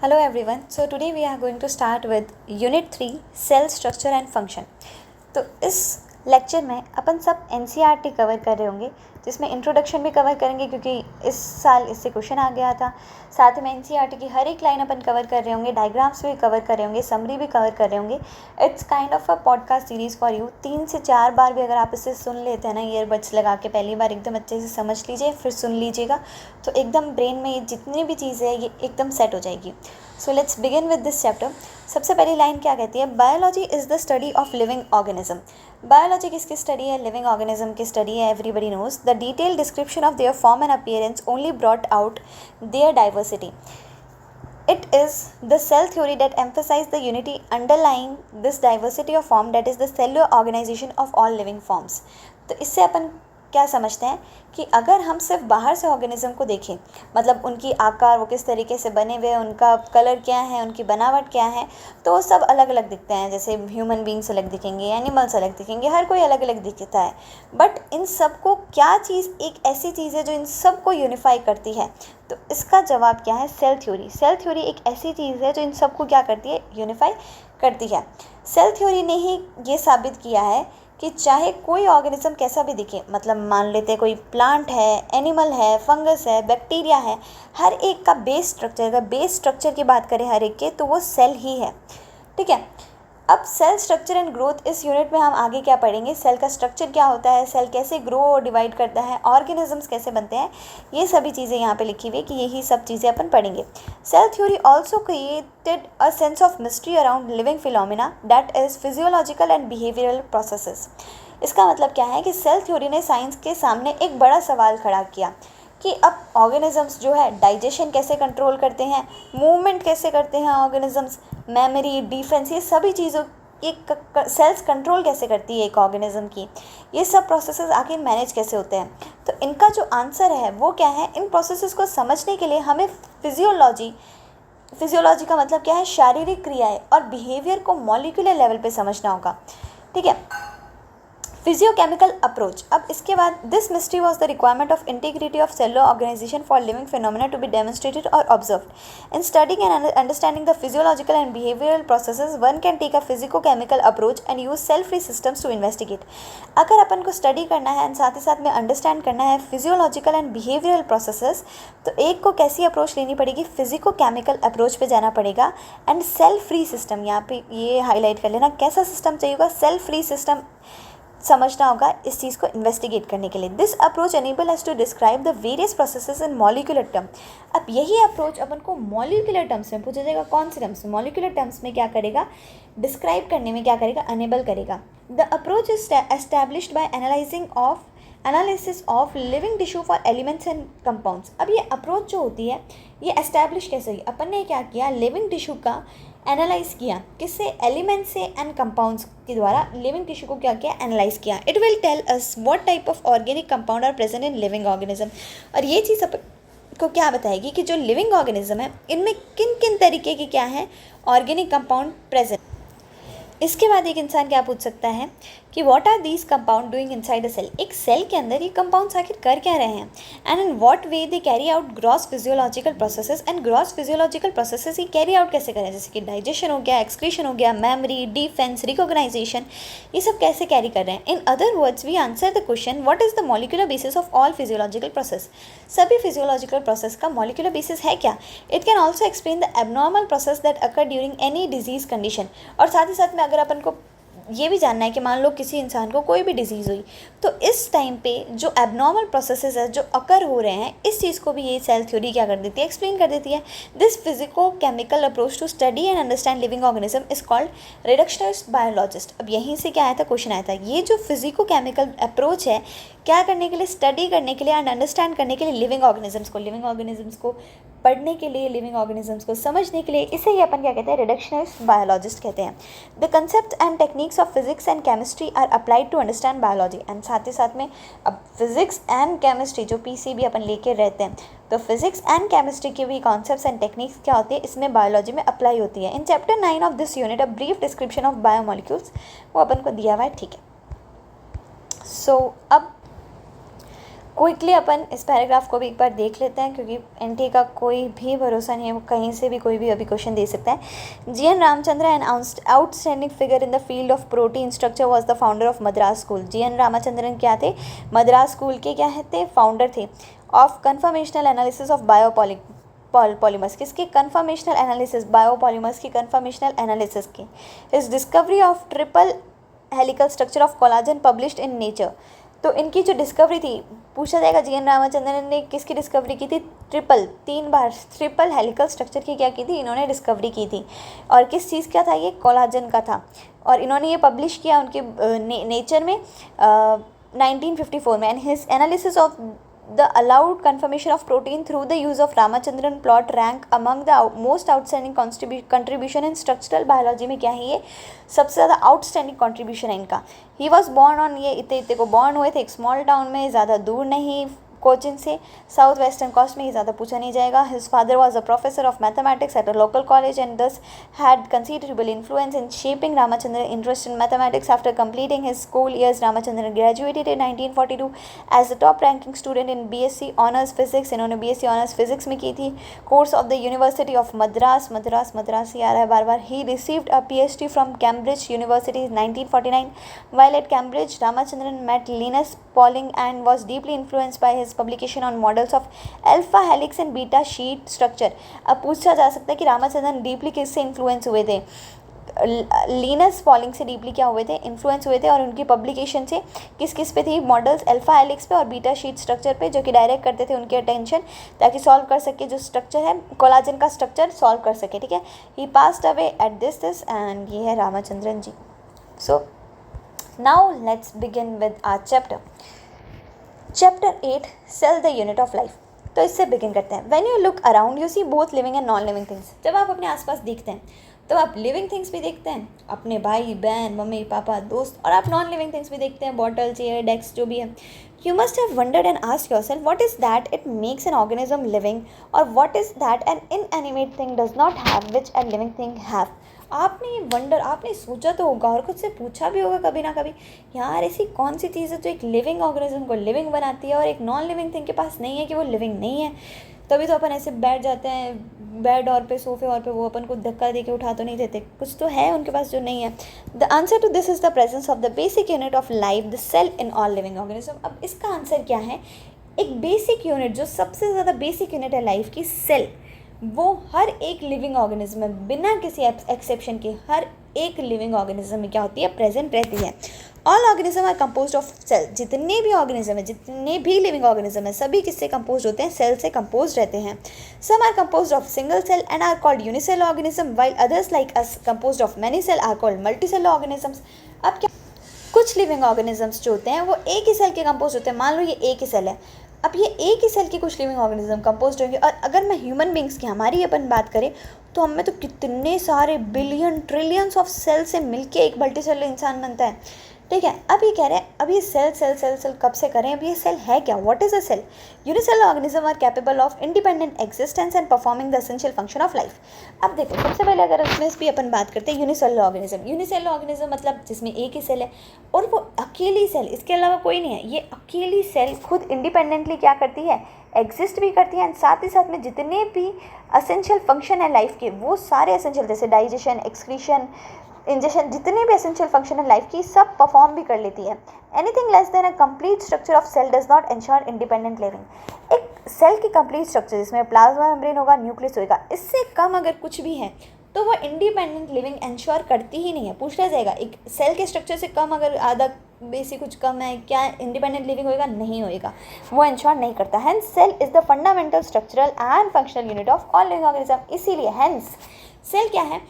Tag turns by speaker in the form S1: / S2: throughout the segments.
S1: Hello everyone. So today we are going to start with Unit 3 Cell Structure and Function. तो इस lecture में अपन सब NCERT cover कर रहे होंगे, जिसमें इंट्रोडक्शन भी कवर करेंगे क्योंकि इस साल इससे क्वेश्चन आ गया था। साथ में NCERT की हर एक लाइन अपन कवर कर रहे होंगे, डायग्राम्स भी कवर कर रहे होंगे, समरी भी कवर कर रहे होंगे। It's kind of a podcast series for you. 3 से 4 बार भी अगर आप इसे सुन लेते हैं ना, ईयरबड्स लगा के पहली बार एकदम अच्छे से समझ लीजिए, फिर सुन लीजिएगा तो एकदम ब्रेन में ये जितनी भी चीज़ें हैं ये एकदम सेट हो जाएगी। So let's begin with this chapter. सबसे पहली लाइन क्या कहती है? Biology is the study of living organism. Biology किसकी स्टडी है? लिविंग ऑर्गेनिज्म की स्टडी है। Everybody knows the detail description of their form and appearance only brought out their diversity. It is the cell theory that emphasizes the unity underlying this diversity of form, that is the cellular organization of all living forms. तो इससे अपन क्या समझते हैं कि अगर हम सिर्फ बाहर से ऑर्गेनिज्म को देखें, मतलब उनकी आकार, वो किस तरीके से बने हुए हैं, उनका कलर क्या है, उनकी बनावट क्या है, तो वो सब अलग अलग दिखते हैं। जैसे ह्यूमन बींग्स अलग दिखेंगे, एनिमल्स अलग दिखेंगे, हर कोई अलग अलग दिखता है। बट इन सब को क्या चीज़, एक ऐसी चीज़ है जो इन सब को यूनिफाई करती है। तो इसका जवाब क्या है? Cell theory. सेल थ्योरी एक ऐसी चीज़ है जो इन सबको क्या करती है? यूनिफाई करती है। सेल थ्योरी ने ही ये साबित किया है कि चाहे कोई ऑर्गेनिज्म कैसा भी दिखे, मतलब मान लेते हैं कोई प्लांट है, एनिमल है, फंगस है, बैक्टीरिया है, हर एक का बेस स्ट्रक्चर, अगर बेस स्ट्रक्चर की बात करें हर एक के, तो वो सेल ही है। ठीक है। अब सेल स्ट्रक्चर एंड ग्रोथ, इस यूनिट में हम आगे क्या पढ़ेंगे? सेल का स्ट्रक्चर क्या होता है, सेल कैसे ग्रो और डिवाइड करता है, ऑर्गेनिजम्स कैसे बनते हैं, ये सभी चीज़ें यहाँ पे लिखी हुई है कि यही सब चीज़ें अपन पढ़ेंगे। Cell theory also created a sense of mystery around living phenomena that is physiological and behavioural processes. इसका मतलब क्या है कि सेल थ्योरी ने साइंस के सामने एक बड़ा सवाल खड़ा किया कि अब ऑर्गेनिजम्स जो है डाइजेशन कैसे कंट्रोल करते हैं, मूवमेंट कैसे करते हैं ऑर्गेनिजम्स, मेमोरी, डिफेंस, ये सभी चीज़ों एक सेल्स कंट्रोल कैसे करती है एक ऑर्गेनिज्म की, ये सब प्रोसेसेस आखिर मैनेज कैसे होते हैं। तो इनका जो आंसर है वो क्या है? इन प्रोसेसेस को समझने के लिए हमें फिजियोलॉजी का मतलब क्या है? शारीरिक क्रियाएं और बिहेवियर को मॉलिक्यूलर लेवल पे समझना होगा। ठीक है। Physiochemical approach. अब इसके बाद this mystery was the requirement of integrity of cellular organisation for living phenomena to be demonstrated और observed in studying and understanding the physiological and behavioural processes one can take a physicochemical approach and use cell free systems to investigate. अगर अपन को study करना है and साथ ही साथ में अंडरस्टैंड करना है फिजियोलॉजिकल एंड बिहेवियरल प्रोसेसेस, तो एक को कैसी अप्रोच लेनी पड़ेगी? फिजिको-केमिकल अप्रोच पे जाना पड़ेगा एंड सेल फ्री सिस्टम, यहाँ पे ये हाईलाइट कर लेना, कैसा सिस्टम चाहिए होगा? सेल फ्री सिस्टम समझना होगा इस चीज़ को इन्वेस्टिगेट करने के लिए। This approach enable us to describe the various processes in molecular term. अब यही अप्रोच अपन को मॉलिक्यूलर टर्म्स में पूछा जाएगा। कौन से टर्म्स? मॉलिक्यूलर टर्म्स में क्या करेगा? डिस्क्राइब करने में क्या करेगा? अनेबल करेगा। The approach is established bye analysis of living tissue for elements and compounds. अब ये अप्रोच जो होती है ये एस्टैब्लिश कैसे हुई? अपन ने क्या किया? लिविंग टिश्यू का एनालाइज किया, किससे? एलिमेंट से एंड कंपाउंड्स के द्वारा लिविंग टिश्यू को क्या किया? एनालाइज किया। It will tell us what type of organic compound are present in living organism. और ये चीज़ को क्या बताएगी कि जो लिविंग ऑर्गेनिज्म है इनमें किन किन तरीके के क्या है ऑर्गेनिक कंपाउंड प्रेजेंट। इसके बाद एक इंसान क्या पूछ सकता है कि what are these compound doing inside a cell. एक सेल के अंदर ये कंपाउंड्स आखिर कर क्या रहे हैं, and in what way they carry out gross physiological processes. And gross physiological processes ही कैरी आउट कैसे करें, जैसे कि डाइजेशन हो गया, एक्सक्रीशन हो गया, मेमोरी, डिफेंस, रिकॉग्नाइजेशन, ये सब कैसे कैरी कर रहे हैं। In other words we answer the question what is the molecular basis of all physiological process. सभी फिजियोलॉजिकल प्रोसेस का मॉलिक्यूलर बेसिस है क्या? It can also explain the abnormal process that occur during any disease condition. और साथ ही साथ में अगर अपन को ये भी जानना है कि मान लो किसी इंसान को कोई भी डिजीज़ हुई, तो इस टाइम पे जो एबनॉर्मल प्रोसेसेस है जो अकर हो रहे हैं, इस चीज़ को भी ये सेल थ्योरी क्या कर देती है? एक्सप्लेन कर देती है। This physico chemical approach to study and understand living organism is called reductionist biologist. अब यहीं से क्या आया था? क्वेश्चन आया था। ये जो फिजिको केमिकल अप्रोच है क्या करने के लिए? स्टडी करने के लिए एंड अंडरस्टैंड करने के लिए लिविंग ऑर्गेनिजम्स को पढ़ने के लिए, लिविंग ऑर्गेनिजम्स को समझने के लिए, इसे ही अपन क्या कहते हैं? रिडक्शनिस्ट बायोलॉजिस्ट कहते हैं। The concept and techniques of physics and chemistry are applied to understand biology. And साथ ही साथ में अब फिजिक्स एंड केमिस्ट्री जो पीसीबी अपन लेके रहते हैं, तो फिजिक्स एंड केमिस्ट्री की भी कॉन्सेप्ट्स एंड टेक्निक्स क्या होती है इसमें बायोलॉजी में अप्लाई होती है। In chapter 9 of this unit a brief description of biomolecules, वो अपन को दिया हुआ है। ठीक है। सो अब क्विकली अपन इस पैराग्राफ को भी एक बार देख लेते हैं, क्योंकि एनटीए का कोई भी भरोसा नहीं है, वो कहीं से भी कोई भी अभी क्वेश्चन दे सकता है। G N Ramachandra an outstanding figure in the field of protein structure was the founder of Madras school. G N Ramachandran क्या थे? मद्रास स्कूल के क्या थे? फाउंडर थे। Of conformational analysis of polymers, किसके? कन्फर्मेशनल एनालिसिस, बायोपॉलीमर्स की कन्फर्मेशनल एनालिसिस की। His discovery of triple helical structure of collagen published in Nature. तो इनकी जो डिस्कवरी थी, पूछा जाएगा जीएन रामचंद्रन ने किसकी डिस्कवरी की थी? तीन बार ट्रिपल हेलिकल स्ट्रक्चर की क्या की थी? इन्होंने डिस्कवरी की थी। और किस चीज़ का था ये? कोलाजन का था। और इन्होंने ये पब्लिश किया उनके नेचर में 1954 में। And his analysis of the allowed confirmation of protein through the use of Ramachandran plot rank among the most outstanding contribution in structural biology में क्या है ये? सबसे ज़्यादा आउटस्टैंडिंग कंट्रीब्यूशन है इनका। ही वॉज बॉर्न ऑन, ये इतने को बॉर्न हुए थे एक स्मॉल टाउन में, ज़्यादा दूर नहीं, कोचिन से, साउथ वेस्टर्न कोस्ट में, ही ज़्यादा पूछा नहीं जाएगा। His father was a professor of mathematics at a local college and this had considerable influence in shaping Ramachandra interest in mathematics. After completing his school years, Ramachandran graduated in 1942 as the top ranking student in BSc honours physics. इन्होंने BSc honours physics में की थी। Course of the university of Madras ही आ रहा है बार बार। He received a PhD from Cambridge university 1949। While at Cambridge, Ramachandran met Linus Pauling and was deeply influenced by his publication on models of alpha helix and beta sheet structure। अब पूछा जा सकता है कि रामाचंद्रन डीपली किससे influence हुए थे? Lions polling से डीपली क्या हुए थे? इन्फ्लुएंस हुए थे। और उनकी पब्लिकेशन से किस किस पे थी? मॉडल्स अल्फा हेलिक्स पे और बीटा शीट स्ट्रक्चर पे, जो कि डायरेक्ट करते थे उनके अटेंशन, ताकि सॉल्व कर सके जो स्ट्रक्चर है कोलाजन का स्ट्रक्चर सॉल्व कर सके। ठीक है, he passed away at this end ये है रामाचंद्रन जी। सो now let's begin with our chapter 8 cell the unit of life। तो इससे बिगिन करते हैं। When you look around you see both living and non living things। जब आप अपने आसपास देखते हैं तो आप लिविंग थिंग्स भी देखते हैं, अपने भाई बहन मम्मी पापा दोस्त, और आप नॉन लिविंग थिंग्स भी देखते हैं, बॉटल चेयर डेस्क जो भी है। You must have wondered and asked yourself what is that it makes an organism living or what is that an inanimate thing does not have which a living thing have। आपने सोचा तो होगा और खुद से पूछा भी होगा कभी ना कभी, यार ऐसी कौन सी चीज़ है जो एक लिविंग ऑर्गेनिज्म को लिविंग बनाती है और एक नॉन लिविंग थिंग के पास नहीं है कि वो लिविंग नहीं है। तभी तो अपन ऐसे बैठ जाते हैं बेड और पे सोफे और पे, वो अपन को धक्का दे के उठा तो नहीं देते, कुछ तो है उनके पास जो नहीं है। The answer to this is the presence of the basic unit of life the cell in all living organism. अब इसका आंसर क्या है? एक बेसिक यूनिट, जो सबसे ज़्यादा बेसिक यूनिट है लाइफ की, सेल, वो हर एक लिविंग ऑर्गेनिज्म में बिना किसी एक्सेप्शन के हर एक लिविंग ऑर्गेनिज्म में क्या होती है? प्रेजेंट रहती है। All organism are composed of cell. जितने भी ऑर्गेनिज्म है, जितने भी लिविंग ऑर्गेनिज्म है, सभी किससे कंपोज होते हैं? सेल से कंपोज रहते हैं। Some are composed of single cell and are called unicell organism, while others like us composed of many cell are called multicell organisms. अब क्या, कुछ लिविंग ऑर्गेनिजम्स जो होते हैं वो एक ही सेल के कंपोज होते हैं। मान लो ये एक ही सेल है, अब ये एक ही सेल की कुछ लिविंग ऑर्गेनिज्म कंपोज होंगे। और अगर मैं ह्यूमन बींग्स की, हमारी अपन बात करें, तो हमें तो कितने सारे बिलियन ट्रिलियंस ऑफ सेल से मिलके एक मल्टीसेलुलर इंसान बनता है। ठीक है, अब ये कह रहे हैं अब ये सेल कब से करें? अब ये सेल है क्या? What is a cell? Unicellular organism are capable of independent existence and performing the essential function of life. अब देखो, सबसे पहले अगर इसमें भी अपन बात करते हैं यूनिसेलुलर ऑर्गेनिज्म मतलब जिसमें एक ही सेल है और वो अकेली सेल, इसके अलावा कोई नहीं है। ये अकेली सेल खुद इंडिपेंडेंटली क्या करती है? एग्जिस्ट भी करती है, एंड साथ ही साथ में जितने भी एसेंशियल फंक्शन है लाइफ के, वो सारे एसेंशियल, जैसे डाइजेशन, एक्सक्रीशन, इंजेक्शन, जितने भी एसेंशियल फंक्शन है लाइफ की, सब परफॉर्म भी कर लेती है। Anything less than a complete structure of cell does not ensure independent living. एक सेल की कंप्लीट स्ट्रक्चर जिसमें प्लाज्मा मेम्ब्रेन होगा, न्यूक्लियस होगा, इससे कम अगर कुछ भी है तो वो इंडिपेंडेंट लिविंग एंश्योर करती ही नहीं है। पूछा जाएगा एक सेल के स्ट्रक्चर से कम अगर आधा बेसिक कुछ कम है, क्या इंडिपेंडेंट लिविंग होएगा? नहीं होएगा, वो एंश्योर नहीं करता। Hence cell is the fundamental structural and functional unit of all living organism. इसीलिए हेंस सेल क्या है?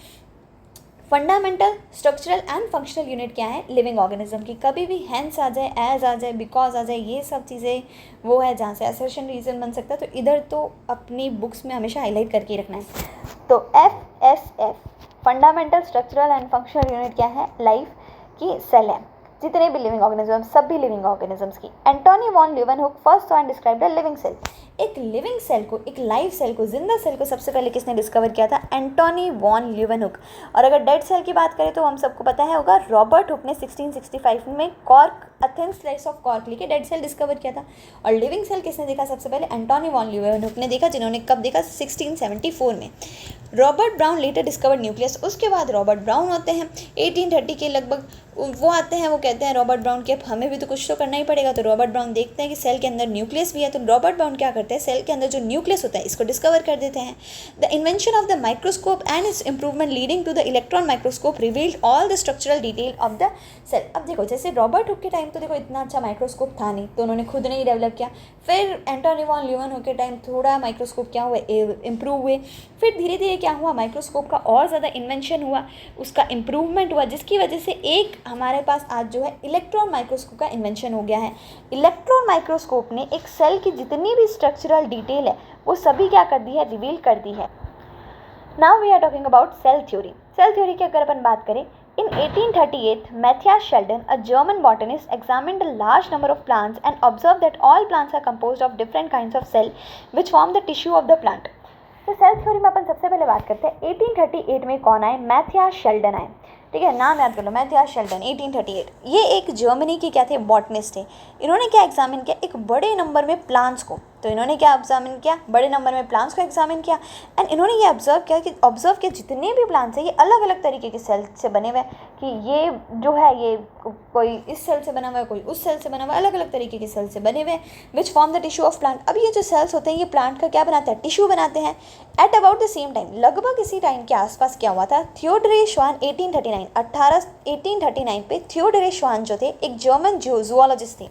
S1: Fundamental structural and functional unit क्या है लिविंग ऑर्गेनिज्म की। कभी भी हेंस आ जाए, एज आ जाए, बिकॉज आ जाए, ये सब चीज़ें वो है जहाँ से असर्शन रीजन बन सकता है। तो इधर तो अपनी बुक्स में हमेशा हाईलाइट करके ही रखना है। तो FSF fundamental structural and functional unit क्या है? लाइफ की सेल है। जितने भी लिविंग ऑर्गेनिज्म, सभी लिविंग ऑर्गेनिजम्स की। Antonie van Leeuwenhoek first saw and described a living cell. एक लिविंग सेल को, एक लाइव सेल को, जिंदा सेल को सबसे पहले किसने डिस्कवर किया था? Antonie van Leeuwenhoek. और अगर डेड सेल की बात करें तो हम सबको पता है होगा, रॉबर्ट हुक ने 1665 में कॉर्क, अथेन स्लाइस ऑफ कॉर्क लेके डेड सेल डिस्कवर किया था। और लिविंग सेल किसने देखा सबसे पहले? एंटोनी वॉन ल्यूवेनहुक ने देखा, जिन्होंने कब देखा? 1674 में। Robert Brown later discovered nucleus. उसके बाद रॉबर्ट ब्राउन होते हैं 1830 के लगभग, वो आते हैं, वो कहते हैं रॉबर्ट ब्राउन कि अब हमें भी तो कुछ तो करना ही पड़ेगा। तो रॉबर्ट ब्राउन देखते हैं कि सेल के अंदर न्यूक्लियस भी है, तो रॉबर्ट ब्राउन क्या करते हैं? सेल के अंदर जो न्यूक्लियस होता है इसको डिस्कवर कर देते हैं। The invention of the microscope and its improvement leading to the electron microscope revealed all the structural detail of the cell. अब देखो, जैसे रॉबर्ट हुक के टाइम तो देखो इतना अच्छा माइक्रोस्कोप था नहीं, तो उन्होंने खुद ने ही डेवलप किया। फिर एंटोनी वॉन ल्यूवेनहुक के टाइम थोड़ा माइक्रोस्कोप क्या हुआ, इम्प्रूव हुए। फिर धीरे धीरे क्या हुआ, माइक्रोस्कोप का और ज़्यादा इन्वेंशन हुआ, उसका इम्प्रूवमेंट हुआ, जिसकी वजह से एक हमारे पास आज जो है इलेक्ट्रॉन माइक्रोस्कोप का इन्वेंशन हो गया है। इलेक्ट्रॉन माइक्रोस्कोप ने एक सेल की जितनी भी स्ट्रक्चरल डिटेल है वो सभी क्या कर दी है? रिवील कर दी है। Now we are talking about cell theory. Cell theory की अगर अपन बात करें, in 1838, Matthias Sheldon, a German botanist, examined a large number of plants and observed that all plants are composed of different kinds of cell which form the tissue of the plant. तो cell theory में अपन सबसे पहले बात करते हैं 1838 में कौन आए? मैथियास शेल्डन आए। ठीक है, नाम याद कर लो, मैथियास शेल्डन 1838। ये एक जर्मनी के क्या थे? बॉटनिस्ट थे। इन्होंने क्या एग्जामिन किया? एक बड़े नंबर में प्लांट्स को। तो इन्होंने क्या एग्जामिन किया? बड़े नंबर में प्लांट्स को एग्जामिन किया। एंड इन्होंने ये ऑब्जर्व किया कि जितने भी प्लांट्स हैं ये अलग अलग तरीके के सेल से बने हुए हैं, कि ये जो है ये कोई इस सेल से बना हुआ है, कोई उस सेल से बना हुआ है, अलग अलग तरीके के सेल से बने हुए हैं, which form the tissue of plant. अब ये जो सेल्स होते हैं ये प्लांट का क्या बनाते हैं? टिश्यू बनाते हैं। At about the same time, लगभग इसी टाइम के आसपास क्या हुआ था? थियोडोरे श्वान 1839 पे थियोडोरे श्वान जो थे एक जर्मन जूलॉजिस्ट थे।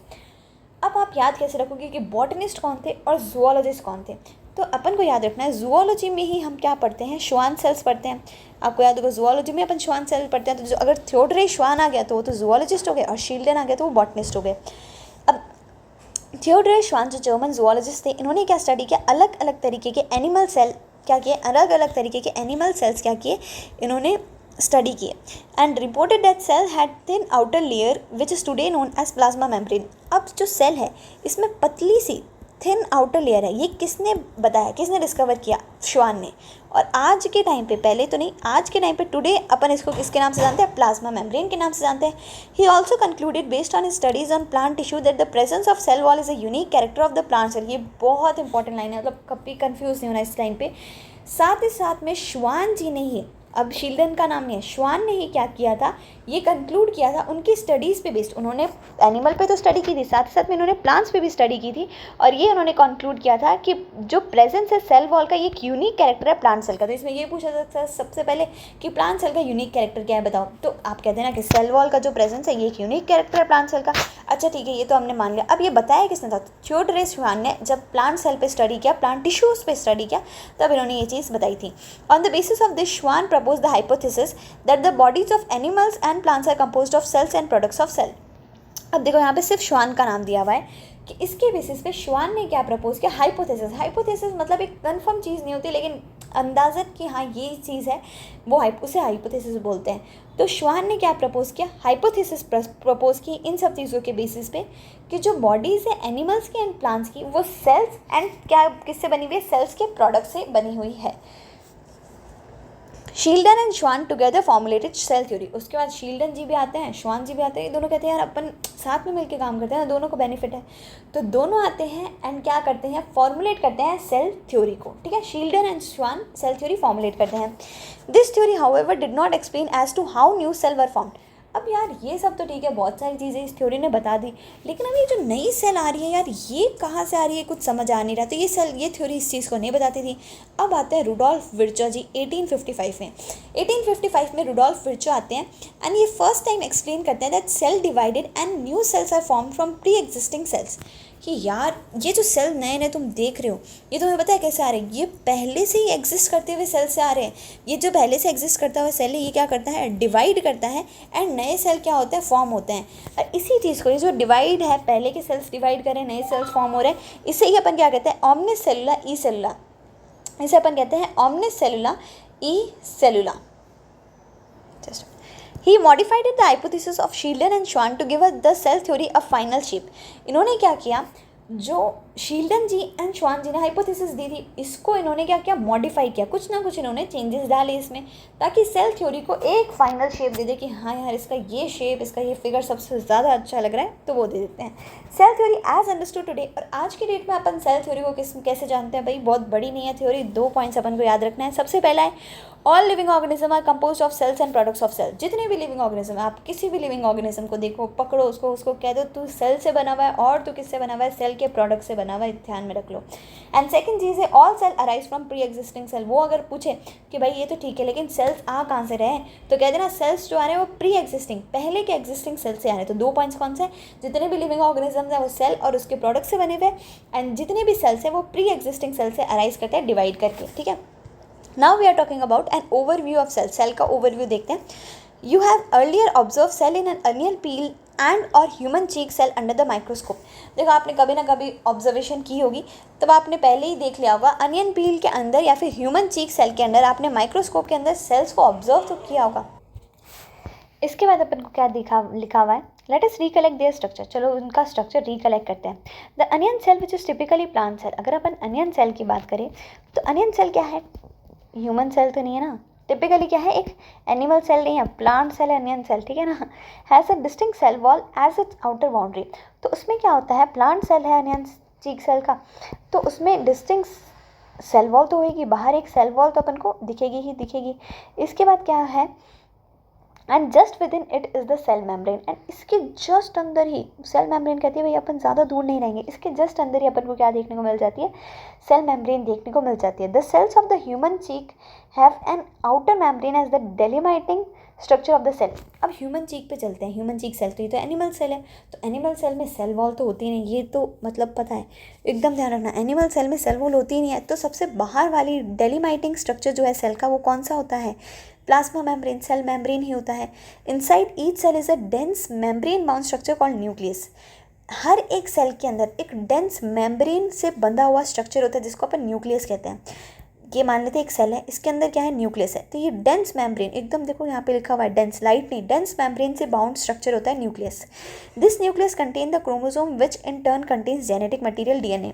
S1: अब आप याद कैसे रखोगे कि बॉटनिस्ट कौन थे और जूलॉजिस्ट कौन थे? तो अपन को याद रखना है, जूलॉजी में ही हम क्या पढ़ते हैं? श्वान सेल्स पढ़ते हैं। आपको याद होगा जूलॉजी में अपन श्वान सेल पढ़ते हैं। तो जो अगर थियोडोरे श्वान आ गया तो वो तो जूलॉजिस्ट हो गए, और शील्डन आ गया तो वो बॉटनिस्ट हो गए। अब थियोडोरे श्वान जो जर्मन जूलॉजिस्ट थे, इन्होंने क्या स्टडी किया? अलग अलग तरीके के एनिमल सेल क्या किए? अलग अलग तरीके के एनिमल सेल्स क्या किए? इन्होंने स्टडी किए। And reported that cell had thin outer layer which is today known as plasma membrane. अब जो सेल है इसमें पतली सी थिन आउटर लेयर है। ये किसने बताया? किसने डिस्कवर किया? श्वान ने। और आज के टाइम पे, पहले तो नहीं, आज के टाइम पे टुडे अपन इसको किसके नाम से जानते हैं? प्लाज्मा मेम्ब्रेन के नाम से जानते हैं। He also concluded based on his studies on plant tissue that the presence of cell wall is a unique character of the plant cell. ये बहुत इंपॉर्टेंट लाइन है, मतलब कभी कंफ्यूज नहीं होना इस लाइन पे। साथ ही साथ में श्वान जी ने ही, अब शील्डन का नाम नहीं है, श्वान ने ही क्या किया था? ये कंक्लूड किया था उनकी स्टडीज़ पे बेस्ड। उन्होंने एनिमल पे तो स्टडी की थी, साथ ही साथ में उन्होंने प्लांट्स पे भी स्टडी की थी, और ये उन्होंने कंक्लूड किया था कि जो प्रेजेंस है सेल वॉल का, ये एक यूनिक कैरेक्टर है प्लांट सेल का। तो इसमें ये पूछा जाता है सबसे पहले कि प्लांट सेल का यूनिक कैरेक्टर क्या है, बताओ। तो आप कहते हैं ना कि सेल वॉल का जो प्रेजेंस है ये एक यूनिक कैरेक्टर है प्लांट सेल का। अच्छा ठीक है, ये तो हमने मान लिया। अब ये बताया किसने था? थियोडोरे श्वान ने जब प्लांट सेल पे स्टडी किया, प्लांट टिश्यूज़ पे स्टडी किया, तब इन्होंने ये चीज़ बताई थी। On the basis of this Schwann propose the hypothesis that the bodies of animals and plants are composed of cells and products of cell। अब देखो यहाँ पे सिर्फ श्वान का नाम दिया हुआ है कि इसके बेसिस पे श्वान ने क्या प्रपोज किया? हाइपोथेसिस। हाइपोथेसिस मतलब एक कंफर्म चीज़ नहीं होती, लेकिन अंदाज़त कि हाँ ये चीज़ है, वो उसे हाइपोथेसिस बोलते हैं। तो श्वान ने क्या प्रपोज किया? हाइपोथेसिस प्रपोज की इन सब चीज़ों के बेसिस पे कि जो बॉडीज़ है एनिमल्स की एंड प्लांट्स की, वो सेल्स एंड क्या किससे बनी हुई है? सेल्स के प्रोडक्ट से बनी हुई है। शील्डन एंड श्वान टुगेदर फॉर्मुलेटेड सेल थ्योरी। उसके बाद शील्डन जी भी आते हैं, श्वान जी भी आते हैं। ये दोनों कहते हैं यार अपन साथ में मिलकर काम करते हैं ना, दोनों को बेनिफिट है। तो दोनों आते हैं एंड क्या करते हैं? फॉर्मुलेट करते हैं सेल थ्योरी को। ठीक है, Schleiden and Schwann cell theory formulate करते हैं। This theory however did not explain as to how new cell were formed. अब यार ये सब तो ठीक है, बहुत सारी चीज़ें इस थ्योरी ने बता दी, लेकिन अब ये जो नई सेल आ रही है यार, ये कहाँ से आ रही है? कुछ समझ आ नहीं रहा। तो ये थ्योरी इस चीज़ को नहीं बताती थी। अब आते हैं रुडोल्फ विर्चो जी 1855 में। 1855 में रुडोल्फ विर्चो आते हैं एंड ये फर्स्ट टाइम एक्सप्लेन करते हैं that cell divided and new cells are form from pre existing cells. कि यार ये जो सेल नए नए तुम देख रहे हो, ये तुम्हें पता है कैसे आ रहे हैं? ये पहले से ही एग्जिस्ट करते हुए सेल से आ रहे हैं। ये जो पहले से एग्जिस्ट करता हुआ सेल है, ये क्या करता है? डिवाइड करता है एंड नए सेल क्या होते हैं? फॉर्म होते हैं। और इसी चीज़ को, ये जो डिवाइड है, पहले के सेल्स डिवाइड करें, नए सेल्स फॉर्म हो रहे हैं, इसे ही अपन क्या कहते हैं? Omnis cellula e सेलुला। इसे अपन कहते हैं omnis cellula e cellula. He modified the hypothesis of Schleiden and Schwann to give us the cell theory a final shape. इन्होंने क्या किया, जो शील्डन जी एंड श्वान जी ने हाइपोथेसिस दी थी, इसको इन्होंने क्या किया, मॉडिफाई किया, कुछ ना कुछ इन्होंने चेंजेस डाले इसमें, ताकि सेल थ्योरी को एक फाइनल शेप दे दे कि हाँ यार इसका ये शेप, इसका ये फिगर सबसे ज़्यादा अच्छा लग रहा है, तो वो दे देते हैं। Cell theory as understood today, और आज की डेट में अपन सेल थ्योरी को कैसे जानते हैं भाई, बहुत बड़ी नहीं है थ्योरी, 2 पॉइंट्स अपन को याद रखना है। सबसे पहला है all living organism are compose of cells and products of cell. जितने भी लिविंग ऑर्गेनिज्म, आप किसी भी लिविंग ऑर्गेनिज्म को देखो, पकड़ो उसको कह दो तू सेल से बना हुआ है, और तू किससे बना हुआ है, सेल के प्रोडक्ट से बना हुआ है, ध्यान में रख लो। एंड सेकंड चीज़ है all cell arise from pre existing cell. वो अगर पूछे कि भाई ये तो ठीक है लेकिन सेल्स आ कहाँ से रहे हैं, तो कह देना सेल्स जो आ रहे हैं वो प्री एग्जिस्टिंग, पहले के एग्जिस्टिंग सेल से आ रहे हैं। तो 2 पॉइंट्स कौन से हैं, जितने भी लिविंग ऑर्गेनिज्म हैं वो सेल और उसके प्रोडक्ट से बने हुए, एंड जितने भी सेल्स हैं वो प्री एग्जिस्टिंग सेल से अराइज करते हैं डिवाइड करके, ठीक है। Now we are talking about an overview of cell. Cell का ओवरव्यू देखते हैं। You have earlier observe cell in an onion peel and और human cheek cell under the microscope. देखो आपने कभी ना कभी ऑब्जर्वेशन की होगी, तब आपने पहले ही देख लिया होगा अनियन पील के अंदर या फिर ह्यूमन चीक सेल के अंदर आपने माइक्रोस्कोप के अंदर सेल्स को ऑब्जर्व तो किया होगा। इसके बाद अपन को क्या लिखा हुआ है, let us recollect their structure. चलो उनका स्ट्रक्चर रिकलेक्ट करते हैं। The onion cell which is typically plant cell. अगर अपन अनियन सेल की बात करें तो अनियन सेल क्या है, ह्यूमन सेल तो नहीं है ना, टिपिकली क्या है, एक एनिमल सेल नहीं है, प्लांट सेल है अनियन सेल, ठीक है ना। Has a distinct cell wall as its outer boundary. तो उसमें क्या होता है, प्लांट सेल है अनियन चीक सेल का, तो उसमें डिस्टिंक्ट सेल वॉल तो होगी, बाहर एक सेल वॉल तो अपन को दिखेगी ही दिखेगी। इसके बाद क्या है, and just within it is the cell membrane. And इसके जस्ट अंदर ही सेल मेम्ब्रेन कहती है भाई अपन ज़्यादा दूर नहीं रहेंगे, इसके जस्ट अंदर ही अपन को क्या देखने को मिल जाती है, सेल मेम्ब्रेन देखने को मिल जाती है। The cells of the human cheek have an outer membrane as the delimiting structure of the cell. अब ह्यूमन चीक पे चलते हैं। ह्यूमन चीक सेल तो ये तो एनिमल सेल है, तो एनिमल सेल में सेल वॉल तो होती नहीं, ये तो मतलब पता है, एकदम ध्यान रखना, एनिमल सेल में सेल वॉल होती नहीं है। तो सबसे बाहर वाली डेलिमाइटिंग स्ट्रक्चर जो है सेल का वो कौन सा होता है, प्लाज्मा मेम्ब्रेन, सेल मेम्ब्रेन ही होता है। Inside each cell is a dense membrane bound structure called nucleus. हर एक सेल के अंदर एक डेंस मेम्ब्रेन से बंधा हुआ स्ट्रक्चर होता है जिसको अपन न्यूक्लियस कहते हैं। ये मान लेते हैं एक सेल है, इसके अंदर क्या है, न्यूक्लियस है, तो ये डेंस मेम्ब्रेन, एकदम देखो यहाँ पे लिखा हुआ है डेंस, लाइट नहीं, डेंस मेम्ब्रेन से बाउंड स्ट्रक्चर होता है nucleus. This nucleus contain the chromosome which in turn contains genetic material DNA.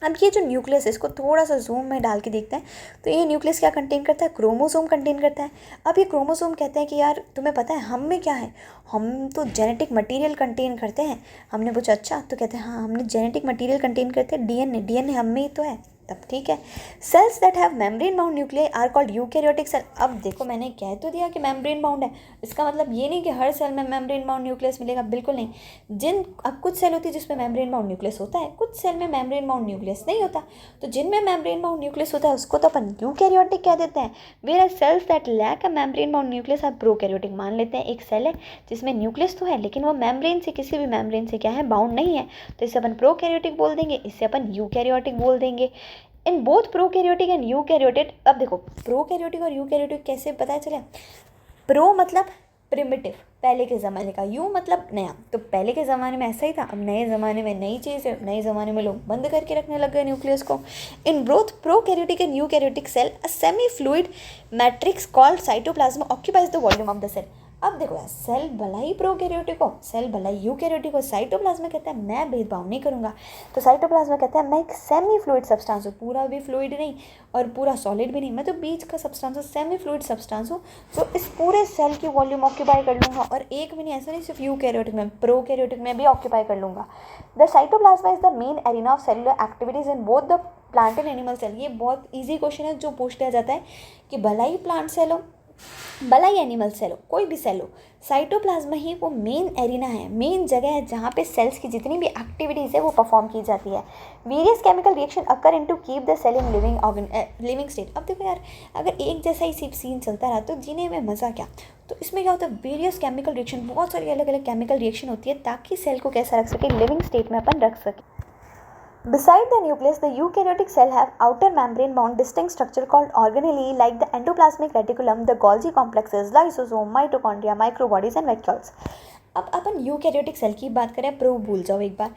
S1: अब ये जो न्यूक्लियस है इसको थोड़ा सा जूम में डाल के देखते हैं, तो ये न्यूक्लियस क्या कंटेन करता है, क्रोमोसोम कंटेन करता है। अब ये क्रोमोसोम कहते हैं कि यार तुम्हें पता है हम में क्या है, हम तो जेनेटिक मटेरियल कंटेन करते हैं। हमने पूछा अच्छा, तो कहते हैं हाँ हमने जेनेटिक मटेरियल कंटेन करते हैं, डीएनए हम में ही तो है, तब ठीक है। Cells that have membrane bound nuclei are called eukaryotic cell. अब देखो मैंने कह तो दिया कि मेम्ब्रेन बाउंड है, इसका मतलब ये नहीं कि हर सेल में मेम्ब्रेन बाउंड न्यूक्लियस मिलेगा, बिल्कुल नहीं। अब कुछ सेल होती है जिसमें मेम्ब्रेन बाउंड न्यूक्लियस होता है, कुछ सेल में मेम्ब्रेन बाउंड न्यूक्लियस नहीं होता, तो जिनमें मेम्ब्रेन बाउंड न्यूक्लियस होता है उसको तो अपन यूकैरियोटिक कह देते हैं। Where cells that lack a membrane bound nucleus are prokaryotic. मान लेते हैं एक सेल है जिसमें न्यूक्लियस तो है लेकिन वो मेम्ब्रेन से, किसी भी मेम्ब्रेन से क्या है, बाउंड नहीं है, तो इसे अपन प्रोकैरियोटिक बोल देंगे, इससे अपन यूकैरियोटिक बोल देंगे। इन बोथ प्रोकैरियोटिक एंड यूकैरियोटिक। अब देखो प्रोकैरियोटिक और यूकैरियोटिक कैसे पता चले, प्रो मतलब प्रिमिटिव, पहले के ज़माने का, यू मतलब नया, तो पहले के ज़माने में ऐसा ही था, अब नए ज़माने में नई चीज़ है, नए ज़माने में लोग बंद करके रखने लग गए न्यूक्लियस को। In both prokaryotic and eukaryotic cell a semi fluid matrix called cytoplasm occupies the volume of the cell. अब देखो यार, सेल भला ही प्रोकैरियोटिक हो, सेल भला ही यूकैरियोटिक हो, साइटोप्लाज्म कहता है मैं भेदभाव नहीं करूँगा, तो साइटोप्लाज्म कहता है मैं एक सेमी फ्लूइड सब्सटेंस हूँ, पूरा भी फ्लूइड नहीं और पूरा सॉलिड भी नहीं, मैं तो बीच का सब्सटेंस हूँ, सेमी फ्लूइड सब्सटेंस हूँ, तो इस पूरे सेल की वॉल्यूम ऑक्यूपाई कर लूँगा, और एक भी नहीं, ऐसा नहीं सिर्फ यूकैरियोटिक में, प्रोकैरियोटिक में भी ऑक्यूपाई कर लूँगा। The cytoplasm is the main arena of cellular activities in both the plant and animal cell. ये बहुत ईजी क्वेश्चन है जो पूछ लिया जाता है कि भला ही प्लांट सेल हो भला ही एनिमल सेल हो, कोई भी सेल हो, साइटोप्लाज्म ही वो मेन एरिना है, मेन जगह है जहाँ पे सेल्स की जितनी भी एक्टिविटीज़ है वो परफॉर्म की जाती है। Various chemical reaction occur in to keep the cell in living state. अब देखो यार, अगर एक जैसा ही सिर्फ सीन चलता रहा तो जीने में मज़ा क्या, तो इसमें क्या होता है, वेरियस केमिकल रिएक्शन, बहुत सारी अलग अलग केमिकल रिएक्शन होती है ताकि सेल को कैसा रख सके, लिविंग स्टेट में अपन रख सके। Beside the nucleus, the eukaryotic cell have outer membrane-bound distinct structure called organelle, like the endoplasmic reticulum, the Golgi complexes, lysosome, mitochondria, microbodies and vacuoles. अब अपन यूकैरियोटिक सेल की बात करें, प्रो भूल जाओ एक बार,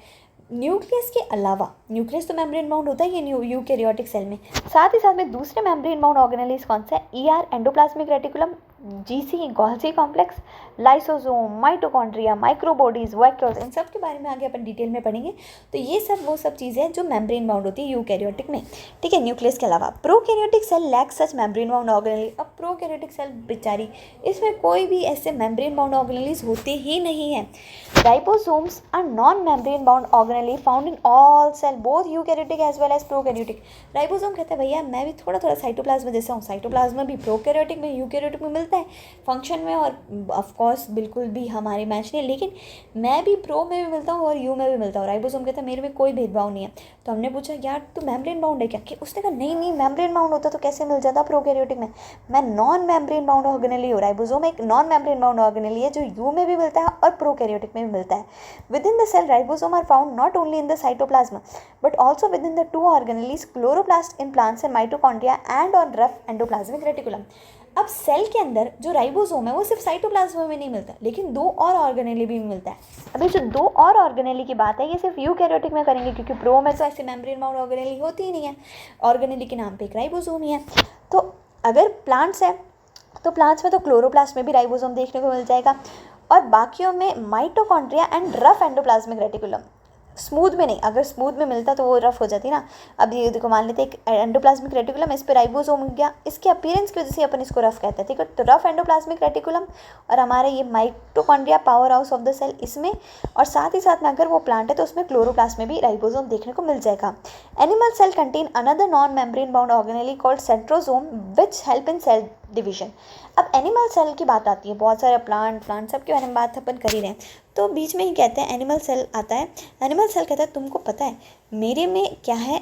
S1: न्यूक्लियस के अलावा, न्यूक्लियस तो मेम्ब्रेन बाउंड होता है ये यूकैरियोटिक सेल में, साथ ही साथ में दूसरे मेम्ब्रेन बाउंड ऑर्गेनेलिस कौन सा है, ER endoplasmic reticulum, GC Golgi complex, lysosome, mitochondria, microbodies, vacuoles, इन सब के बारे में आगे अपन डिटेल में पढ़ेंगे। तो ये सब वो सब चीज़ें हैं जो मेम्ब्रेन बाउंड होती है यूकैरियोटिक में, ठीक है, न्यूक्लियस के अलावा। प्रोकैरियोटिक सेल लैक सच मेम्ब्रेन बाउंड ऑर्गेनेली। अब प्रोकैरियोटिक सेल बेचारी, इसमें कोई भी ऐसे मेम्ब्रेन बाउंड ऑर्गेनेलीज होते ही नहीं है। Ribosomes are non membrane bound organelle found in all cell, both eukaryotic as well as prokaryotic. Ribosome कहता है भैया मैं भी थोड़ा थोड़ा साइटोप्लाज्म जैसा हूँ, साइटोप्लाज्म भी प्रोकैरियोटिक में यूकैरियोटिक में मिलता है फंक्शन में, और ऑफ कोर्स बिल्कुल भी हमारे मैच नहीं है, लेकिन मैं भी प्रो में भी मिलता हूँ और यू में भी मिलता हूँ। राइबोसोम कहता है मेरे में कोई भेदभाव नहीं है। तो हमने पूछा यार तू मेम्ब्रेन बाउंड है क्या, कि उसने कहा नहीं नहीं मेम्ब्रेन बाउंड होता तो कैसे मिल जाता प्रोकैरियोटिक में, मैं नॉन मेम्ब्रेन बाउंड ऑर्गेनेली हूँ। राइबोसोम एक नॉन मेम्ब्रेन बाउंड ऑर्गेनेली है जो यू में भी मिलता है और प्रोकैरियोटिक में भी मिलता है। Within the cell ribosome are found not only in the cytoplasm but also within the two organelles chloroplast in plants and mitochondria and on rough endoplasmic reticulum. अब सेल के अंदर जो ribosome है वो सिर्फ cytoplasm में नहीं मिलता, लेकिन दो और ऑर्गेनेली भी मिलता है। अभी जो दो और ऑर्गेनेली की बात है ये सिर्फ यूकैरियोटिक में करेंगे, क्योंकि प्रो में तो ऐसे मेम्ब्रेन बाउंड ऑर्गेनेली होती ही नहीं है, ऑर्गेनेली के नाम पे एक राइबोसोम ही है। तो अगर प्लांट्स है तो प्लांट्स में तो क्लोरोप्लास्ट में भी राइबोसोम देखने को मिल जाएगा, और बाकियों में mitochondria and rough endoplasmic reticulum. Smooth में नहीं, अगर स्मूथ में मिलता तो वो रफ हो जाती ना। अब ये देखो मान लेते एक एंडोप्लाज्मिक रेटिकुलम, इस पे राइबोसोम हो गया, इसके अपीयरेंस की वजह से अपन इसको रफ कहते हैं, ठीक है। तो रफ एंडोप्लाज्मिक रेटिकुलम और हमारे ये mitochondria power house of the cell इसमें, और साथ ही साथ में अगर वो प्लांट है तो उसमें क्लोरोप्लास्ट में भी राइबोसोम देखने को मिल जाएगा। Animal cell contain another non membrane bound organelle called centrosome which help in cell division. अब एनिमल सेल की बात आती है, बहुत सारे प्लांट सब के बारे में बात अपन कर ही रहे हैं, तो बीच में ही कहते हैं एनिमल सेल आता है। एनिमल सेल कहता है तुमको पता है मेरे में क्या है,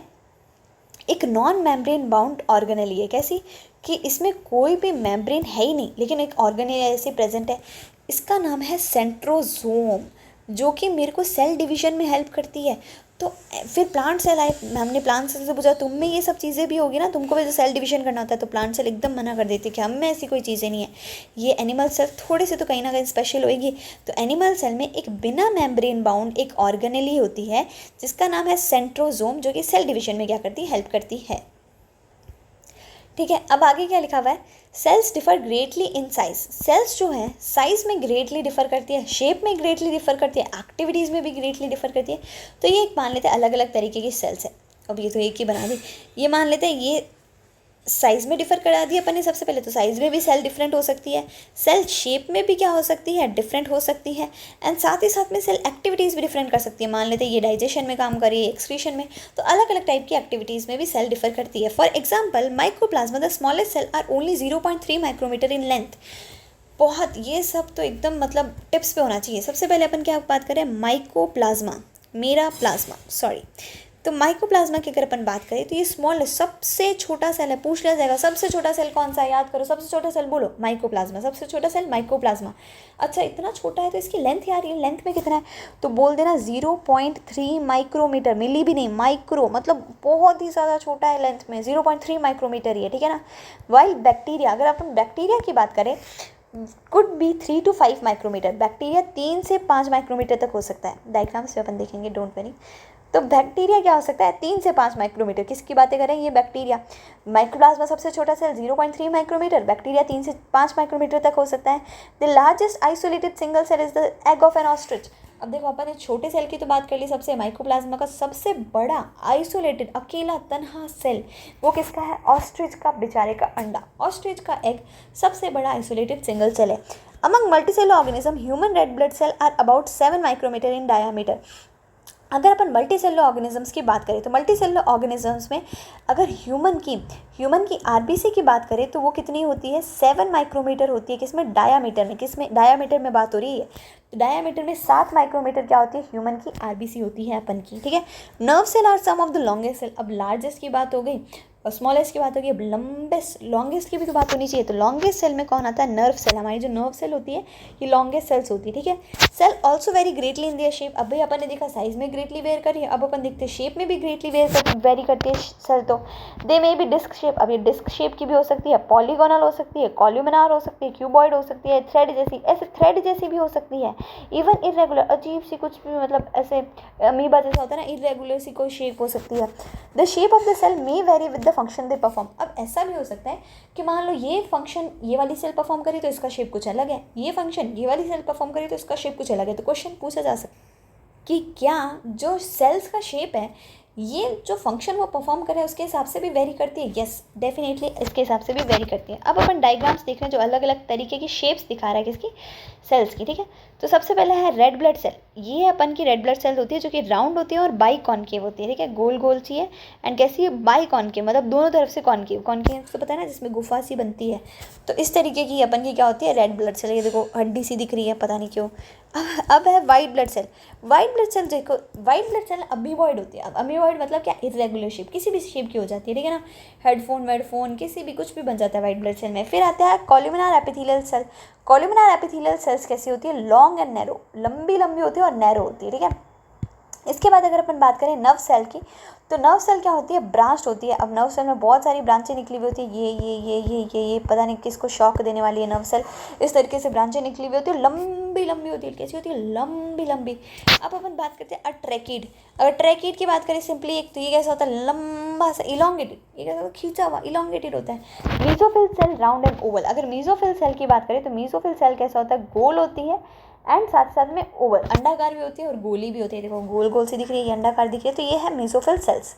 S1: एक नॉन मेम्ब्रेन बाउंड ऑर्गेनेली है। कैसी कि इसमें कोई भी मेम्ब्रेन है ही नहीं, लेकिन एक ऑर्गेनेली ऐसी प्रेजेंट है, इसका नाम है सेंट्रोसोम, जो कि मेरे को सेल डिवीजन में हेल्प करती है। तो फिर प्लांट सेल आए, हमने प्लांट सेल से पूछा तुम में ये सब चीज़ें भी होगी ना, तुमको भी जो सेल डिवीजन करना होता है, तो प्लांट सेल एकदम मना कर देती है कि हम में ऐसी कोई चीज़ें नहीं है, ये एनिमल सेल थोड़े से तो कहीं ना कहीं स्पेशल होएगी। तो एनिमल सेल में एक बिना मेम्ब्रेन बाउंड एक ऑर्गेनेली होती है जिसका नाम है सेंट्रोसोम, जो कि सेल डिवीजन में क्या करती है, हेल्प करती है, ठीक है। अब आगे क्या लिखा हुआ है, cells differ greatly in size. Cells जो है साइज में ग्रेटली डिफर करती है, शेप में ग्रेटली डिफर करती है, एक्टिविटीज़ में भी ग्रेटली डिफर करती है। तो ये एक मान लेते हैं अलग अलग तरीके की सेल्स है। अब ये तो एक ही बना दी, ये मान लेते हैं ये साइज़ में डिफर करा दिया अपन ने सबसे पहले, तो साइज़ में भी सेल डिफरेंट हो सकती है, सेल शेप में भी क्या हो सकती है, डिफरेंट हो सकती है, एंड साथ ही साथ में सेल एक्टिविटीज़ भी डिफरेंट कर सकती है। मान लेते हैं ये डाइजेशन में काम कर रही है, एक्सक्रीशन में, तो अलग अलग टाइप की एक्टिविटीज़ में भी सेल डिफर करती है। For example mycoplasma the smallest cell are only 0.3 micrometre in length. बहुत ये सब तो एकदम मतलब टिप्स पे होना चाहिए। सबसे पहले अपन क्या बात करें, माइकोप्लाज्मा, मेरा प्लाज्मा सॉरी, तो माइकोप्लाज्मा की अगर अपन बात करें तो ये स्मॉल सबसे छोटा सेल है। पूछ लिया जाएगा सबसे छोटा सेल कौन सा है, याद करो सबसे छोटा सेल बोलो, माइकोप्लाज्मा, सबसे छोटा सेल माइकोप्लाज्मा। अच्छा इतना छोटा है तो इसकी लेंथ यार, ये लेंथ में कितना है, तो बोल देना 0.3 माइक्रोमीटर, मिली भी नहीं, माइक्रो मतलब बहुत ही ज़्यादा छोटा है लेंथ में, 0.3 माइक्रोमीटर ही है, ठीक है ना। वाइल बैक्टीरिया, अगर अपन बैक्टीरिया की बात करें could be 3 to 5 micrometre, bacteria 3 से 5 माइक्रोमीटर तक हो सकता है। डायग्राम्स में अपन देखेंगे, डोंट वरी। तो बैक्टीरिया क्या हो सकता है, 3 से 5 माइक्रोमीटर, किसकी बातें करें, ये बैक्टीरिया। माइक्रोप्लाज्मा सबसे छोटा सेल 0.3 माइक्रोमीटर, बैक्टीरिया 3 से 5 माइक्रोमीटर तक हो सकता है। The largest isolated single cell is the egg of an ostrich. अब देखो अपन ने छोटे सेल की तो बात कर ली, सबसे माइक्रोप्लाज्मा का सबसे बड़ा आइसोलेटेड अकेला तनहा सेल वो किसका है, ऑस्ट्रिच का, बेचारे का अंडा, ऑस्ट्रिच का एग सबसे बड़ा आइसोलेटेड सिंगल सेल है। Among multicellular organism human red blood cell are about 7 micrometre in diameter. अगर अपन मल्टी सेलुलर ऑर्गेनिजम्स की बात करें तो मल्टी सेलुलर ऑर्गेनिजम्स में अगर ह्यूमन की आरबीसी की बात करें तो वो कितनी होती है, 7 माइक्रोमीटर होती है। किसमें, डायामीटर में, किसमें, डायामीटर में बात हो रही है। तो डायामीटर में 7 माइक्रोमीटर क्या होती है, ह्यूमन की आरबीसी होती है अपन की, ठीक है। Nerve cell are some of the longest cell. अब लार्जेस्ट की बात हो गई और स्मॉलेस्ट की बात होगी, अब लॉन्गेस्ट की भी तो बात होनी चाहिए। तो लॉन्गेस्ट सेल में कौन आता है, नर्व सेल। हमारी जो नर्व सेल होती है ये लॉन्गेस्ट सेल्स होती है, ठीक है। Cell also very greatly in their shape. अब भाई अपन ने देखा साइज में ग्रेटली वेयर करी है, अब अपन देखते हैं शेप में भी ग्रेटली वेरी करती है सेल। तो दे में भी डिस्क शेप, अब ये डिस्क शेप की भी हो सकती है, पॉलीगोनल हो सकती है, कॉल्यूमिनार हो सकती है, क्यूबॉइड हो सकती है, थ्रेड जैसी, ऐसे थ्रेड जैसी भी हो सकती है, इवन इरेगुलर, अजीब सी कुछ भी, मतलब ऐसे अमीबा जैसा होता है ना, इरेगुलर सी कोई शेप हो सकती है। The shape of the cell may vary with the function they perform. अब ऐसा भी हो सकता है कि मान लो ये फंक्शन ये वाली सेल परफॉर्म करी तो इसका शेप कुछ अलग है, ये फंक्शन ये वाली सेल परफॉर्म करी तो इसका शेप कुछ अलग है। तो क्वेश्चन पूछा जा सकता है कि क्या जो सेल्स का शेप है ये जो फंक्शन वो परफॉर्म कर रहा है उसके हिसाब से भी वेरी करती है? यस, डेफिनेटली इसके हिसाब से भी वेरी करती है। अब अपन डायग्राम्स देख रहे हैं जो अलग अलग तरीके की शेप्स दिखा रहा है किसकी, सेल्स की, ठीक है। तो सबसे पहले है रेड ब्लड सेल। ये अपन की रेड ब्लड सेल होती है जो कि राउंड होती है और बाई कॉनकेव होती है, ठीक है, गोल गोल सी है। एंड कैसी है, बाई कॉनकेव, मतलब दोनों तरफ से कॉनकेव। कॉनकेव तो पता है ना, जिसमें गुफा सी बनती है। तो इस तरीके की अपन की क्या होती है, रेड ब्लड सेल। ये देखो हड्डी सी दिख रही है, पता नहीं क्यों। अब है white blood cell. White blood cell देखो, वाइट ब्लड सेल अमीबॉइड होती है। अब अमीबॉइड मतलब क्या, इरेगुलर शेप, किसी भी शेप की हो जाती है, ठीक है ना। हेडफोन वेडफोन किसी भी कुछ भी बन जाता है वाइट ब्लड सेल में। फिर आता है कॉलुमिनार एपिथेलियल सेल। कॉलुमिनार एपिथेलियल सेल्स कैसी होती है, लॉन्ग एंड नैरो, लंबी लंबी होती है और नैरो होती है, ठीक है। इसके बाद अगर अपन बात करें नर्व सेल की, तो नर्व सेल क्या होती है, ब्रांच होती है। अब नर्व सेल में बहुत सारी ब्रांचें निकली हुई होती है, ये पता नहीं किसको शॉक देने वाली है नर्व सेल। इस तरीके से ब्रांचें निकली हुई होती है, लंबी लंबी होती है। कैसी होती है, लंबी लंबी। अब अपन बात करते हैं अट्रैकिड। अगर ट्रैकिड की बात करें सिंपली, एक तो ये कैसा होता है, लंबा सा इलॉन्गेटेड, ये कैसा होता है, खींचा हुआ इलॉन्गेटेड होता है। Mesophyll cell round and oval. अगर मीजोफिल सेल की बात करें तो मीजोफिल सेल कैसा होता है, गोल होती है एंड साथ साथ में ओवल, अंडाकार भी होती है और गोली भी होती है। देखो गोल गोल सी दिख रही है, ये अंडाकार दिख रही है, तो ये है मेसोफिल सेल्स।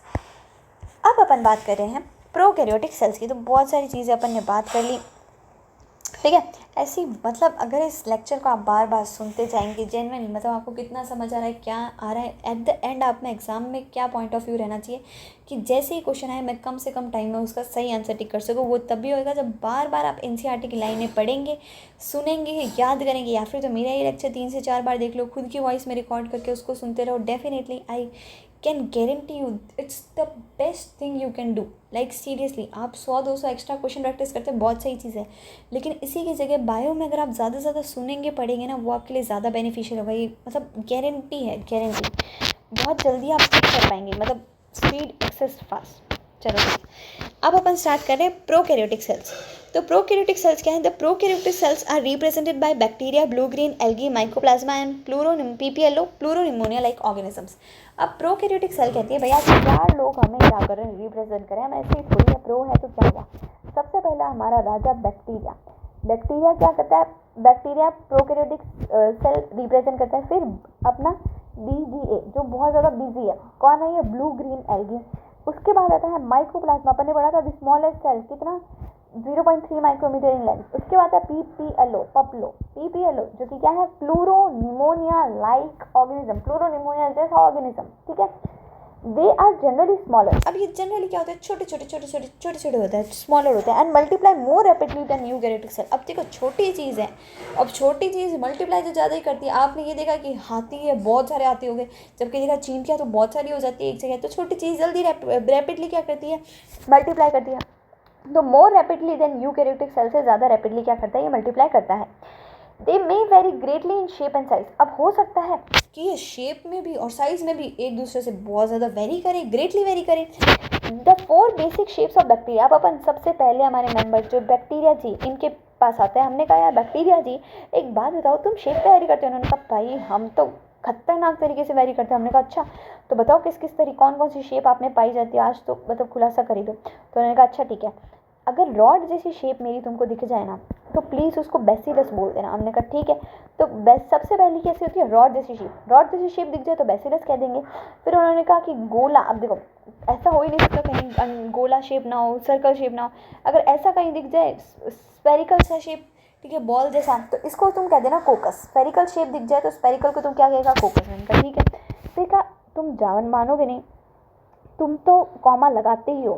S1: अब अपन बात कर रहे हैं प्रोकैरियोटिक सेल्स की। तो बहुत सारी चीज़ें अपन ने बात कर ली, ठीक है। ऐसी मतलब अगर इस लेक्चर को आप बार बार सुनते जाएंगे, जेन्युइनली मतलब आपको कितना समझ आ रहा है, क्या आ रहा है, एट द एंड आप में एग्जाम में क्या पॉइंट ऑफ व्यू रहना चाहिए कि जैसे ही क्वेश्चन आए मैं कम से कम टाइम में उसका सही आंसर टिक कर सकूँ। वो तभी होएगा जब बार बार आप एनसीईआरटी की लाइनें पढ़ेंगे, सुनेंगे, याद करेंगे, या फिर तो मेरा ये लेक्चर 3 से 4 बार देख लो, खुद की वॉइस में रिकॉर्ड करके उसको सुनते रहो। Definitely I can guarantee you it's the best thing you can do. Like seriously, आप 100-200 एक्स्ट्रा क्वेश्चन प्रैक्टिस करते हैं, बहुत सही चीज़ है, लेकिन इसी की जगह बायो में अगर आप ज़्यादा से ज़्यादा सुनेंगे पढ़ेंगे ना, वो आपके लिए ज़्यादा बेनिफिशियल होगा। ये मतलब गारंटी है, गारंटी। बहुत जल्दी आप सीख कर पाएंगे, मतलब स्पीड एक्सेस फास्ट। चलो अब अपन स्टार्ट कर रहे हैं प्रोकैरियोटिक सेल्स। तो प्रोकैरियोटिक सेल्स क्या है, the prokaryotic cells are represented by bacteria, blue green algae, mycoplasma and pleuropneumonia pleuropneumonia like organisms. अब प्रोकैरियोटिक सेल कहती है भैया चार लोग हमें क्या कर रहे हैं, रिप्रेजेंट करें। हम ऐसे ही थोड़ी है, प्रो है तो क्या हुआ। सबसे पहला हमारा राजा बैक्टीरिया। बैक्टीरिया क्या करता है, बैक्टीरिया प्रोकैरियोटिक सेल रिप्रेजेंट करता है। फिर अपना BGA जो बहुत ज़्यादा बिजी है, कौन है ये, ब्लू ग्रीन एल्गी। उसके बाद आता है माइकोप्लाज्मा, अपन ने पढ़ा था स्मॉलेस्ट सेल कितना, 0.3 माइक्रोमीटर इन लेंथ। उसके बाद है PPLO जो कि क्या है, प्लूरोनिमोनिया लाइक ऑर्गेनिज्म, प्लूरोनिमोनिया जैसा ऑर्गेनिज्म, ठीक है। They are generally smaller. अब ये जनरली क्या होता है, छोटे छोटे होता है, स्मॉलर होता है and multiply more rapidly than eukaryotic cell. अब देखो छोटी चीज़ है, अब छोटी चीज़ मल्टीप्लाई तो ज़्यादा ही करती है। आपने ये देखा कि हाथी है, बहुत सारे हाथी हो गए, जबकि देखा चींटियाँ तो बहुत सारी हो जाती है एक जगह। तो छोटी चीज़ जल्दी रैपिडली क्या करती है, मल्टीप्लाई करती है। तो more rapidly than eukaryotic cell से ज़्यादा रैपिडली क्या करता है, ये मल्टीप्लाई करता है। They may vary greatly in shape and size. अब हो सकता है कि ये शेप में भी और साइज में भी एक दूसरे से बहुत ज़्यादा वेरी करे, ग्रेटली वेरी करे। The 4 basic shapes of bacteria. अब अपन सबसे पहले हमारे मेंबर जो बैक्टीरिया जी, इनके पास आते हैं। हमने कहा यार बैक्टीरिया जी एक बात बताओ, तुम शेप पे वेरी करते हो। उन्होंने कहा भाई हम तो खतरनाक तरीके से वेरी करते हैं। हमने कहा अच्छा तो बताओ किस किस तरीके कौन सी शेप आप में पाई जाती है, आज तो मतलब खुलासा कर ही दो। तो उन्होंने कहा अच्छा ठीक है, अगर रॉड जैसी शेप मेरी तुमको दिख जाए ना तो प्लीज़ उसको बेसिलस बोल देना। हमने कहा ठीक है। तो सबसे पहली कैसी होती है, रॉड जैसी शेप दिख जाए तो बेसिलस कह देंगे। फिर उन्होंने कहा कि गोला, अब देखो ऐसा हो ही नहीं सकता कहीं गोला शेप ना हो, सर्कल शेप ना हो। अगर ऐसा कहीं दिख जाए स्पेरिकल सा शेप, ठीक है, बॉल जैसा, तो इसको तुम कह देना कोकस। स्पेरिकल शेप दिख जाए तो स्पेरिकल को तुम क्या कहेगा, कोकस। उनका ठीक है। फिर कहा तुम जान मानोगे नहीं, तुम तो कॉमा लगाते ही हो,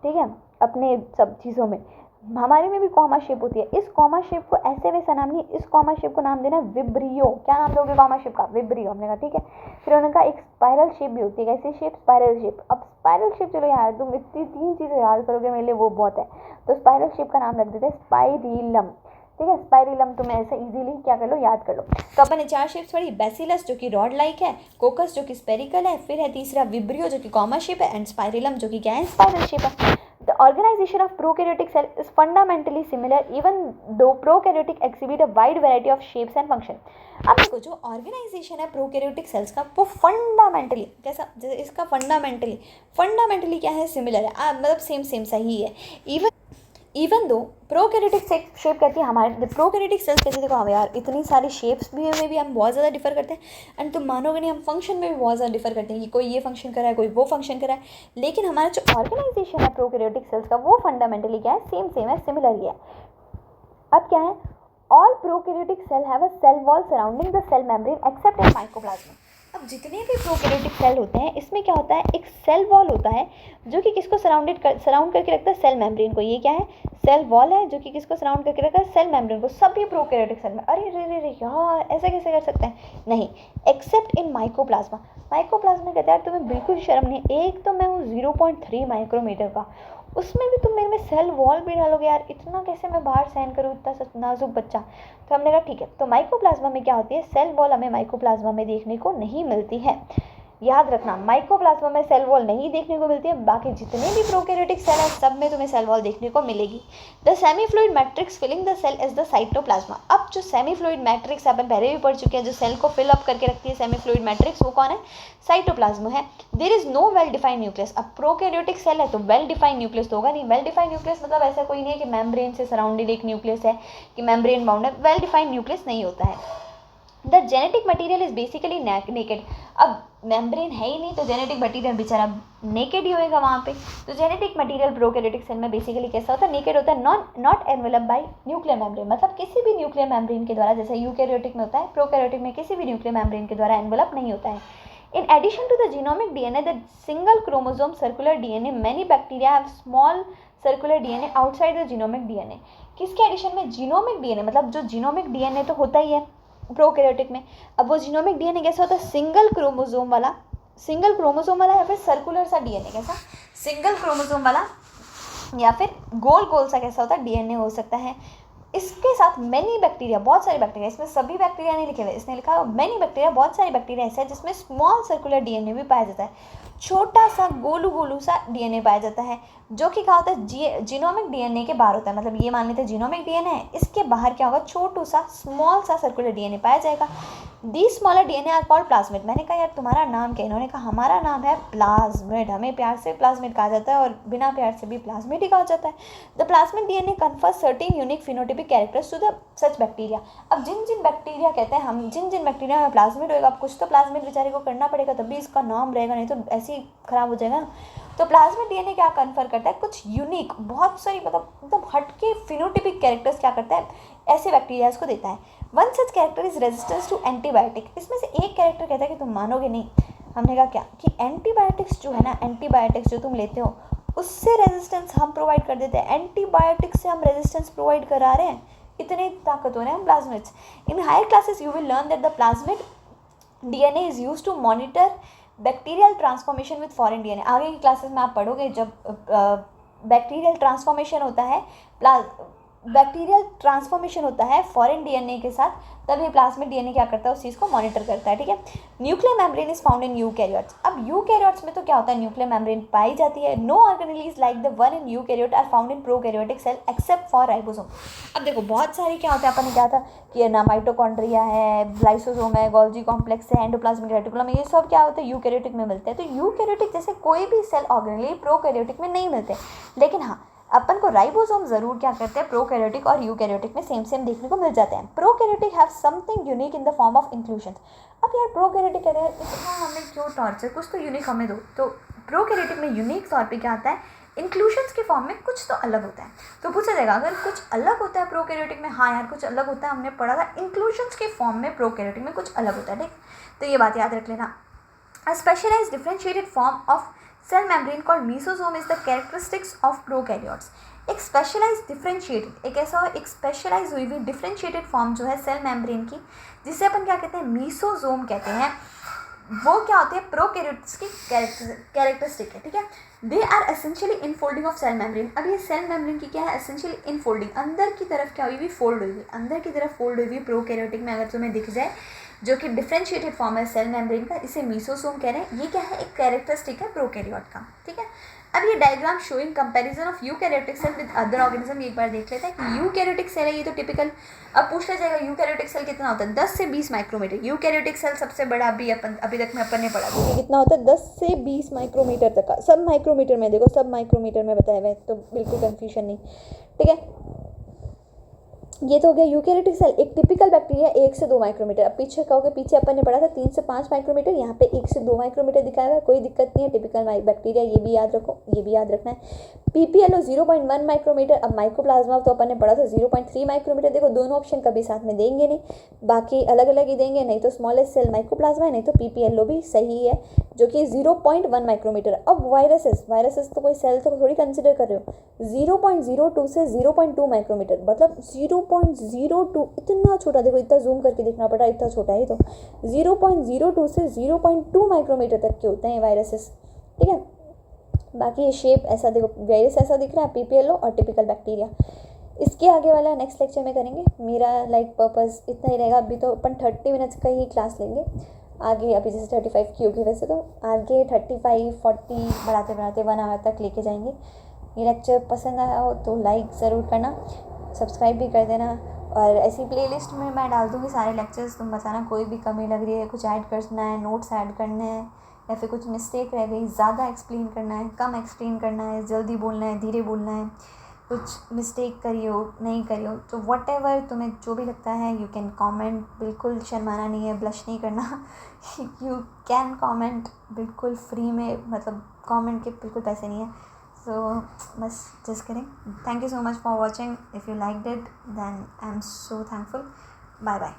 S1: ठीक है, अपने सब चीज़ों में। हमारे में भी कॉमा शेप होती है। इस कॉमा शेप को ऐसे वैसा नाम नहीं, इस कॉमा शेप को नाम देना विब्रियो। क्या नाम दोगे कॉमा शेप का, विब्रियो। हमने कहा ठीक है। फिर उन्होंने कहा एक स्पाइरल शेप भी होती है, कैसी शेप, स्पाइरल शेप। अब स्पाइरल शेप चलो यार तुम इतनी 3 चीज़ें याद करोगे मेरे लिए वो बहुत है। तो स्पाइरल शेप का नाम रख देते हैं स्पाइरिलम, ठीक है। स्पाइरिलम तुम ऐसे इजीली क्या कर लो, याद कर लो। तो अपन ने 4 शेप्स पढ़ी, बेसिलस जो कि रॉड लाइक है, कोकस जो कि स्पेरिकल है, फिर है तीसरा विब्रियो जो कि कॉमा शेप है, एंड स्पाइरिलम जो कि क्या है, स्पाइरल शेप है। The organization of prokaryotic cell is fundamentally similar even though prokaryotic exhibit a wide variety of shapes and function. अब देखो जो ऑर्गेनाइजेशन है प्रोकैरियोटिक सेल्स का वो फंडामेंटली कैसा, इसका फंडामेंटली क्या है, सिमिलर है, मतलब सेम सही है। इवन दो प्रोकैरियोटिक शेप कहती है हमारे प्रोकैरियोटिक सेल्स कहती है, देखो हम यार इतनी सारी शेप्स में भी हम बहुत ज़्यादा डिफर करते हैं, एंड तुम मानोगे नहीं हम फंक्शन में भी बहुत ज़्यादा डिफर करते हैं कि कोई ये फंक्शन कर रहा है कोई वो फंक्शन कर रहा है, लेकिन हमारा जो ऑर्गेनाइजेशन है प्रोकैरियोटिक सेल्स का वो फंडामेंटली क्या है, सेम है, सिमिलर ही है। अब क्या है, all prokaryotic cell have a cell wall surrounding the cell membrane except in mycoplasma. अब जितने भी प्रोकैरियोटिक सेल होते हैं इसमें क्या होता है, एक सेल वॉल होता है जो कि किसको सराउंड करके रखता है, सेल मेम्ब्रेन को। ये क्या है, सेल वॉल है जो कि किसको सराउंड करके रखा है, सेल मेम्ब्रेन को। सभी प्रोकैरियोटिक सेल में, अरे रे यार ऐसा कैसे कर सकते हैं, नहीं, एक्सेप्ट इन माइकोप्लाज्मा। माइकोप्लाज्मा कहते हैं यार तुम्हें बिल्कुल शर्म नहीं, एक तो मैं हूँ 0.3 माइक्रोमीटर का, उसमें भी तुम मेरे में सेल वॉल भी डालोगे यार, इतना कैसे मैं बाहर सहन करूँ, इतना नाजुक बच्चा। तो हमने कहा ठीक है, तो माइकोप्लाज्मा में क्या होती है, सेल वॉल हमें माइकोप्लाज्मा में देखने को नहीं मिलती है। याद रखना, माइकोप्लाज्मा में सेल वॉल नहीं देखने को मिलती है, बाकी जितने भी प्रोकैरियोटिक सेल है सब में तुम्हें सेल वॉल देखने को मिलेगी। The semi fluid matrix filling the cell is the cytoplasm. अब जो सेमी फ्लूइड मैट्रिक्स अपन पहले भी पढ़ चुके हैं, जो सेल को फिल अप करके रखती है सेमी फ्लूइड मैट्रिक्स, वो कौन है, साइटोप्लाज्म है। There is no well defined nucleus. अब प्रोकैरियोटिक सेल है तो वेल डिफाइंड न्यूक्लियस तो होगा नहीं। वेल डिफाइंड न्यूक्लियस मतलब ऐसा कोई नहीं है कि मेम्ब्रेन से सराउंडेड एक न्यूक्लियस है कि मेम्ब्रेन बाउंड है, वेल डिफाइंड न्यूक्लियस नहीं होता है। The genetic material is basically naked. अब मेम्ब्रेन है ही नहीं तो जेनेटिक मटीरियल बेचारा नेकेड ही होएगा वहाँ पे। तो जेनेटिक मटीरियल प्रोकैरियोटिक सेल में बेसिकली कैसा होता है, नेकेड होता है, not envelope bye nuclear membrane, मतलब किसी भी न्यूक्लियर मेम्ब्रेन के द्वारा, जैसे यूकैरियोटिक में होता है, प्रोकैरियोटिक में किसी भी न्यूक्लियर मेम्ब्रेन के द्वारा एनवेलप नहीं होता है। In addition to the genomic DNA, the single chromosome circular DNA, many bacteria have small circular DNA outside the genomic DNA. किसके एडिशन में, जीनोमिक डीएनए, मतलब जो जीनोमिक डीएनए तो होता ही है प्रोकैरियोटिक में। अब वो जीनोमिक डीएनए कैसा होता है, सिंगल क्रोमोसोम वाला या फिर सर्कुलर सा डीएनए, कैसा, सिंगल क्रोमोसोम वाला या फिर गोल सा कैसा होता है डीएनए हो सकता है। इसके साथ मेनी बैक्टीरिया, बहुत सारे बैक्टीरिया, इसमें सभी बैक्टीरिया नहीं लिखे हुए, इसने लिखा मेनी बैक्टीरिया, बहुत सारे बैक्टीरिया ऐसे हैं जिसमें स्मॉल सर्कुलर डीएनए भी पाया जाता है, छोटा सा गोलू सा डीएनए पाया जाता है, जो कि क्या होता है, जीनोमिक डीएनए के बाहर होता है। मतलब ये मान लेते हैं जीनोमिक डीएनए है, इसके बाहर क्या होगा, छोटू सा स्मॉल सा सर्कुलर डीएनए पाया जाएगा। The smaller DNA are called plasmid. मैंने कहा यार तुम्हारा नाम क्या, इन्होंने कहा हमारा नाम है प्लाज्मिड, हमें प्यार से प्लाज्मिड कहा जाता है और बिना प्यार से भी प्लाज्मिड ही कहा जाता है। The plasmid DNA confers certain unique phenotypic characters to the such bacteria. अब जिन बैक्टीरिया कहते हैं हम, जिन बैक्टीरिया में प्लाज्मिड होगा, अब कुछ तो प्लाज्मिड बेचारे को करना पड़ेगा तभी इसका नाम रहेगा, नहीं तो ऐसे ही खराब हो जाएगा ना। तो प्लाज्मिड डीएनए क्या कन्फर करता है, कुछ यूनिक, बहुत सारी मतलब एकदम हटके फिनोटाइपिक कैरेक्टर्स क्या करता है, ऐसे बैक्टीरिया को देता है। One such character is resistance to antibiotic. इसमें से एक कैरेक्टर कहता है कि तुम मानोगे नहीं, हमने कहा क्या, कि एंटीबायोटिक्स जो है ना, एंटीबायोटिक्स जो तुम लेते हो उससे रेजिस्टेंस हम प्रोवाइड कर देते हैं, एंटीबायोटिक्स से हम रेजिस्टेंस प्रोवाइड करा रहे हैं, इतने ताकतवर हैं हम plasmids. In higher classes you will learn that the plasmid DNA is used to monitor bacterial transformation with foreign DNA. आगे की क्लासेस में आप पढ़ोगे जब बैक्टीरियल ट्रांसफॉर्मेशन होता है फॉरेन डीएनए के साथ, तभी प्लाज्मिड डीएनए क्या करता है, उस चीज़ को मॉनिटर करता है, ठीक है। Nuclear membrane is found in eukaryotes. अब यूकैरियोट्स में तो क्या होता है, न्यूक्लियर मेम्ब्रेन पाई जाती है। No organelles like the one in eukaryote are found in prokaryotic cell except for ribosome. अब देखो बहुत सारे क्या होता है, अपन ने क्या था कि ना माइटोकॉन्ड्रिया है, लाइसोसोम है, गोल्जी कॉम्प्लेक्स है, एंडोप्लाज्मिक रेटिकुलम, ये सब क्या होते हैं, यूकैरियोटिक में मिलते हैं। तो यूकैरियोटिक जैसे कोई भी सेल ऑर्गेनेली प्रोकैरियोटिक में नहीं मिलते, लेकिन हाँ अपन को राइबोसोम जरूर क्या करते हैं, प्रोकैरियोटिक और यूकैरियोटिक में सेम देखने को मिल जाते हैं। Prokaryotic have something unique in the form of inclusion. अब यार प्रोकैरियोटिक कहते हैं इतना हमें क्यों टॉर्चर, कुछ तो यूनिक हमें दो। तो प्रोकैरियोटिक में यूनिक तौर पे क्या आता है, इंक्लूशंस के फॉर्म में कुछ तो अलग होता है। तो पूछा जाएगा अगर कुछ अलग होता है प्रोकैरियोटिक में, हाँ यार कुछ अलग होता है, हमने पढ़ा था इंक्लूशंस के फॉर्म में प्रोकैरियोटिक में कुछ अलग होता है, ठीक। तो ये बात याद रख लेना। A specialized differentiated form of cell membrane called mesosome is the characteristics of prokaryotes. एक स्पेशलाइज डिफरेंशिएटेड, एक ऐसा एक स्पेशलाइज हुई हुई डिफरेंशिएटेड फॉर्म जो है सेल मेम्ब्रेन की, जिसे अपन क्या कहते हैं, मीसोजोम कहते हैं, वो क्या होते हैं, प्रोकैरियोट्स की कैरेक्टरिस्टिक है, ठीक है। They are essentially infolding of cell membrane. अब ये सेल मेम्ब्रेन की क्या है, एसेंशियली इनफोल्डिंग, अंदर की तरफ क्या हुई हुई, फोल्ड हुई हुई, अंदर की तरफ फोल्ड हुई हुई प्रोकैरियोटिक में अगर तुम्हें दिख जाए, जो कि डिफरेंशिएटेड फॉर्म है सेल मेम्ब्रेन का, इसे मीसोसोम कह रहे हैं। ये क्या है, एक कैरेक्टरिस्टिक है प्रोकैरियोट का, ठीक है। अब ये diagram showing comparison of eukaryotic cell with other organism एक बार देख लेते हैं कि यूकैरियोटिक सेल है ये तो टिपिकल। अब पूछ लिया जाएगा यूकैरियोटिक सेल कितना होता है, 10 से 20 माइक्रोमीटर। यूकैरियोटिक सेल सबसे बड़ा अभी तक में अपन ने पढ़ा था कितना होता है, 10 से 20 माइक्रोमीटर तक का। सब माइक्रोमीटर में देखो, सब माइक्रोमीटर में बताया हुआ है, तो बिल्कुल कंफ्यूजन नहीं, ठीक है। ये तो हो गया यूकैरियोटिक सेल। एक टिपिकल बैक्टीरिया 1 से 2 माइक्रोमीटर। अब पीछे कहोगे, पीछे अपन ने पढ़ा था 3 से 5 माइक्रोमीटर, यहाँ पे 1 से 2 माइक्रोमीटर दिखाया हुआ है, कोई दिक्कत नहीं है। टिपिकल बैक्टीरिया, ये भी याद रखो, ये भी याद रखना है। PPLO 0.1 micrometer. अब माइक्रोप्लाज्मा तो अपन ने पढ़ा था 0.3 माइक्रोमीटर। देखो दोनों ऑप्शन कभी साथ में देंगे नहीं, बाकी अलग अलग ही देंगे, नहीं तो स्मॉलेस्ट सेल माइक्रोप्लाज्मा है, नहीं तो पीपीएलओ भी सही है जो कि 0.1 माइक्रोमीटर। अब वायरसेस तो कोई सेल तो थोड़ी कंसिडर कर रहे हो, 0.02 से 0.2 माइक्रोमीटर, मतलब 0.02, इतना छोटा। देखो इतना जूम करके देखना पड़ा, इतना छोटा है तो 0.02 से 0.2 माइक्रोमीटर तक के होते हैं वायरसेस, ठीक है। बाकी ये शेप ऐसा देखो, वायरस ऐसा दिख रहा है, पीपीएलओ और टिपिकल बैक्टीरिया। इसके आगे वाला नेक्स्ट लेक्चर में करेंगे। मेरा पर्पस इतना ही रहेगा। अभी तो अपन 30 मिनट्स का ही क्लास लेंगे, आगे अभी जैसे 35 की होगी, वैसे तो आगे 35 40 बढ़ाते बढ़ाते 1 आवर तक लेके जाएंगे। ये लेक्चर पसंद आया हो तो लाइक ज़रूर करना, सब्सक्राइब भी कर देना, और ऐसी प्लेलिस्ट में मैं डाल दूँगी सारे लेक्चर्स। तुम बताना कोई भी कमी लग रही है, कुछ ऐड करना है, नोट्स ऐड करने हैं, या फिर कुछ मिस्टेक रह गई, ज़्यादा एक्सप्लेन करना है, कम एक्सप्लेन करना है, जल्दी बोलना है, धीरे बोलना है, कुछ मिस्टेक करी हो नहीं करी हो, तो व्हाटएवर तुम्हें जो भी लगता है यू कैन कमेंट। बिल्कुल शर्माना नहीं है, ब्लश नहीं करना यू कैन कमेंट बिल्कुल फ्री में, मतलब कमेंट के बिल्कुल पैसे नहीं है। सो बस जस्ट करें। Thank you so much for watching. If you like it then I am so thankful. Bye bye.